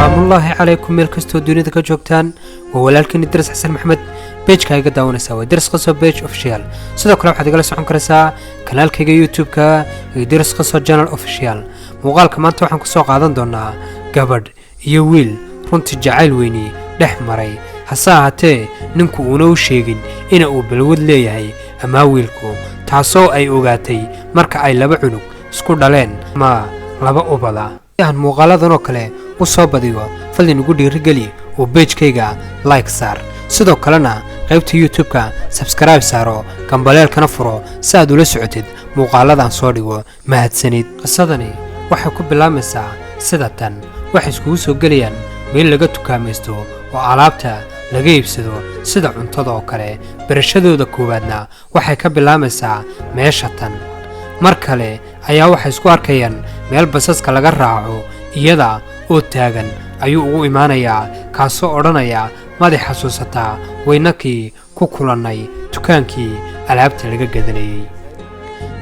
السلام الله عليكم ميل كستو دونيدا ka joogtaan walaalkeen Idris Xasan Maxamed page-kayga daawanaysa waa Idris Qaso page official sidoo kale waxaad igala socon kartaa kanaalkayga YouTube-ka Idris Qaso channel official muuqaalka maanta waxaan ku soo qaadan doonaa gabadh iyo wiil runtii jacayl weyni dhex maray hase ahaatee ninku uuna u sheegin in uu balwad leeyahay ama wiilku taasoo ay ogaatay marka ay laba cunug isku dhaleen ma laba ubada aan muuqaaladan oo kale u soo badiyo fadlan ugu dhiirigeli oo page-kayga like saar sidoo kalena qaybta YouTube-ka subscribe saaro gambaleelkana furo si aad ula socotid muuqaaladan soo dhigo mahadsanid qisadani waxay ku bilaamaysaa sida tan waxay iskugu soo galayaan meel laga tukaamaysto oo alaabta laga iibsado sida cuntada oo kale barashadooda koowaadna waxay ka bilaamaysaa meesha tan mar kale ayaa waxay isku arkayaan meel basaska laga raaco iyada oo taagan ayuu ugu imaanayaa kaasoo odhanaya madax xasuusataa weynakii ku kulannay dukaankii alaabta laga gadanayay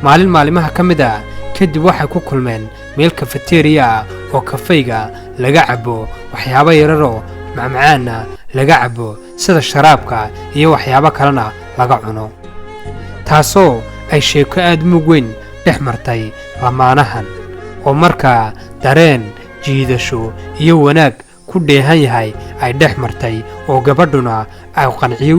maalin maalimaha ka mid ah kadib waxay ku kulmeen meel kafeteriya ah oo kafayga laga cabo waxyaabo yararoo macmacaana laga cabo sida sharaabka iyo waxyaabo kalena laga cuno taasoo ay sheeko aad mug weyn dhex martay lamaanahan oo markaa dareen jiidasho iyo wanaag ku dheehan yahay ay dhex martay oo gabadhuna ay qanciyo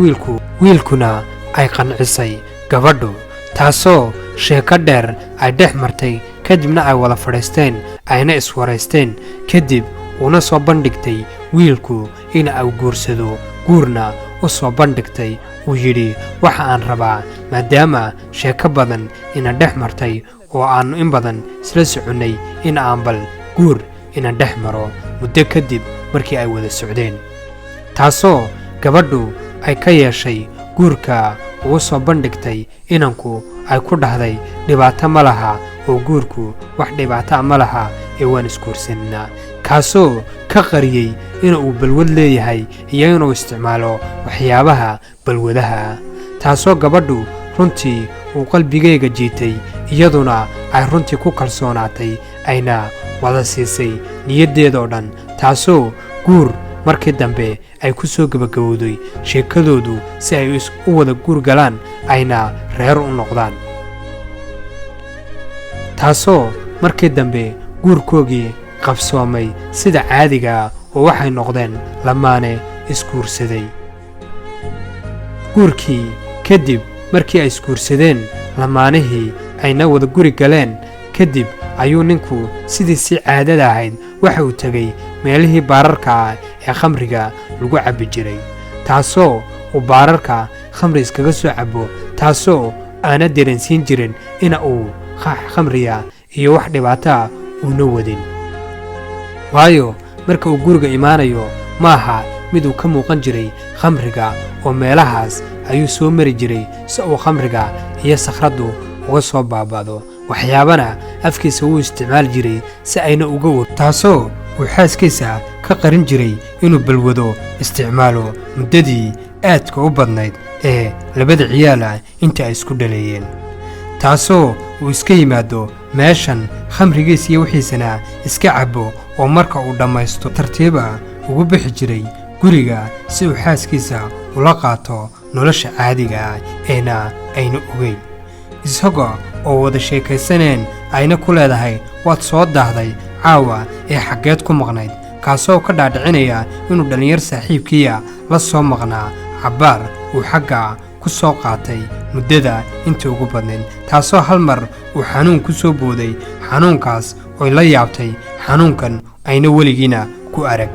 wiilkuna ay qancisay gabadhu taasoo sheeko dheer ay dhex martay kadibna ay wada fadhiisteen ayna iswaraysteen kadib una soo bandhigtay wiilku in uu guursado guurna u soo bandhigtay uu yidhi waxa aan rabaa maadaama sheeko badan ina dhex martay oo aanu in badan isla soconnay in aan bal guur ina dhex maro muddo kadib markii ay wada socdeen taasoo gabadhu ay ka yeeshay guurka ugu soo bandhigtay inanku ay ku dhahday dhibaato ma laha oo guurku wax dhibaato ma laha ee waan isguursanaa kaasoo ka qariyey inuu balwad leeyahay iyo inuu isticmaalo waxyaabaha balwadaha taasoo gabadhu runtii uu qalbigayga jiitay iyaduna ay runtii ku kalsoonaatay ayna wada siisay niyaddeedoo dhan taasoo guur markii dambe ay ku soo gabagabowday sheekadoodu si ay u wada guur galaan ayna reer u noqdaan taasoo markii dambe guurkoogii qabsoomay sida caadiga oo waxay noqdeen lamaane isguursaday guurkii kadib markii ay isguursadeen lamaanihii ayna wada guri galeen kadib ayuu ninku sidii si caadada ahayd waxa uu tegay meelihii baararka ah ee khamriga lagu cabbi jiray taasoo uu baararka khamri iskaga soo cabo taasoo aana dareensiin jirin ina uu khamriga iyo wax dhibaato ah uuna wadin waayo marka uu guriga imaanayo ma aha mid uu ka muuqan jiray khamriga oo meelahaas ayuu soo mari jiray si uu khamriga iyo sakhraddu uga soo baabado waxyaabana afkiisa uu isticmaal jiray si ayna uga wad taasoo uu xaaskiisa ka qarin jiray inuu balwado isticmaalo muddadii aadka u badnayd ee labada ciyaala inta ay isku dhaleeyeen taasoo uu iska yimaado meeshan khamrigiis iyo wixiisana iska cabo oo marka uu dhammaysto tartiiba ugu bixi jiray guriga si uu xaaskiisa ula qaato nolosha caadiga ah ayna ogeyn isagoo oo wada sheekaysaneen ayna ku leedahay waad soo daahday caawa ee xaggeed ku maqnayd kaasoo ka dhaadhicinaya inuu dhallinyar saaxiibkiiya la soo maqnaa cabbaar uu xagga ku soo qaatay muddada inta ugu badnayd taasoo hal mar uu xanuun ku soo booday xanuunkaas oy la yaabtay xanuunkan ayna weligiina ku arag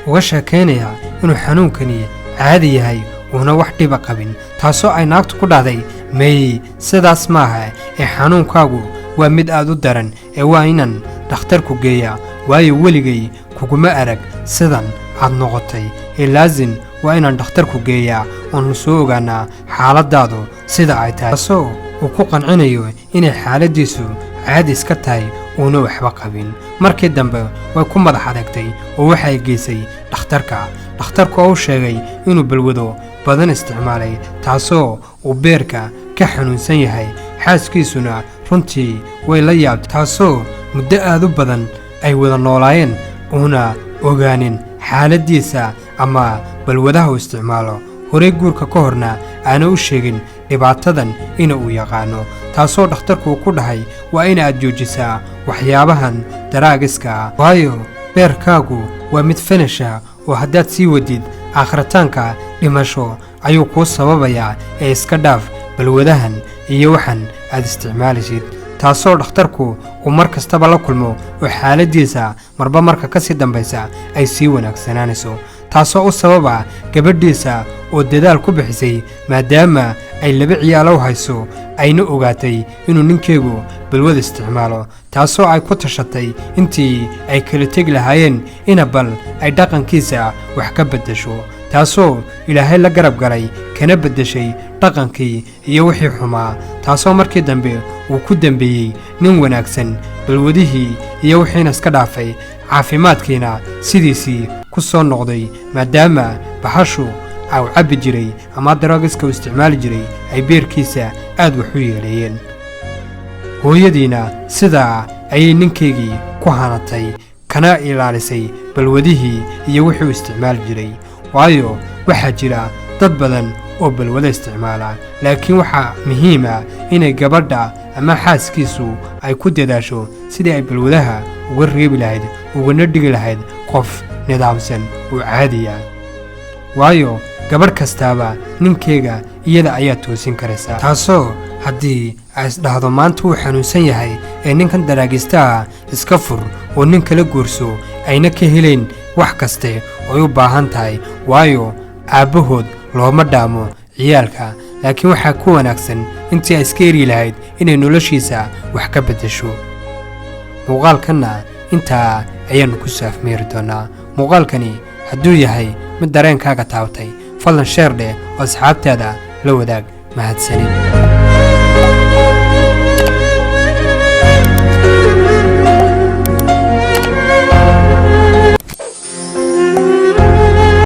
uga sheekaynaya inuu xanuunkani caadi yahay uuna wax dhiba qabin taasoo ay naagtu ku dhahday meey sidaas maaha ee xanuunkaagu waa mid aad u daran ee waa inaan dhakhtarku geeyaa waayo weligay kuguma arag sidan aad noqotay ee laasin waa inaan dhakhtarku geeyaa oonu soo ogaanaa xaaladdaadu sida ay tahay taasoo uu ku qancinayo inay xaaladdiisu caadi iska tahay uuna waxba qabin markii dambe way ku madax adagtay oo waxay geysay dhakhtarku oo u sheegay inuu balwado badan isticmaalay taasoo uu beerka ka xanuunsan yahay xaaskiisuna runtii way la yaabtay taasoo muddo aad u badan ay wada noolaayeen una ogaanin xaaladiisa ama balwadaha uu isticmaalo horey guurka ka horna aana u sheegin dhibaatadan uu yaqaano taasoo dhakhtarku ku dhahay waa in aad joojisaa waxyaabahan daraagiska waayo beerkaagu waa mid finisha oo haddaad sii wadid aakhiritaanka dhimasho ayuu kuu sababayaa ee iska dhaaf balwadahan iyo waxan aad isticmaalaysid taasoo dhakhtarku uu mar kastaba la kulmo oo xaaladiisa marba marka ka sii dambaysa ay sii wanaagsanaanayso taasoo u sababa gabadhiisa oo dadaal ku bixisay maadaama ay 2 ciyaalo hayso ayna ogaatay inuu ninkeegu balwada isticmaalo taasoo ay ku tashatay intii ay kala tegi lahaayeen bal ay dhaqankiisa wax ka bedesho taasoo Ilaahay la garab galay kana bedeshay dhaqankii iyo wixii xumaa taasoo markii dambe uu ku dambeeyay nin wanaagsan balwadihii iyo wixiina iska dhaafay caafimaadkiina sidiisii ku soo noqday maadaama bahashu ay cabbi jiray ama daraagiska isticmaali jiray ay beerkiisa aad wax u yeelayeen hooyadiina sida ay ninkeegii ku hanatay kana ilaalisay balwadihii iyo wixii isticmaali jiray waayo waxa jira dad badan oo balwada isticmaala laakiin waxa muhiim ah inay gabadha ama xaaskiisu ay ku dadaasho sidii ay balwadaha uga reebi lahayd ugana dhigi lahayd qof nidaamsan oo caadi ah waayo gabadh kastaaba ninkeega iyada ayaa toosin karaysa taasoo haddii ay isdhahdo maanta uu xanuunsan yahay ee ninkan daraagistaha iska fur oo nin kala guurso ayna ka helayn wax kaste oo ay u baahan tahay waayo aabbahood looma dhaamo ciyaalka laakiin waxaa ku wanaagsan intii ay iska eri lahayd inay noloshiisa wax ka bedesho muuqaalkanna intaa ayaanu ku saafmeeri doonaa muuqaalkani hadduu yahay mid dareenkaaga taabtay fadlan sheer dheh oo asxaabtaada la wadaag mahadsanid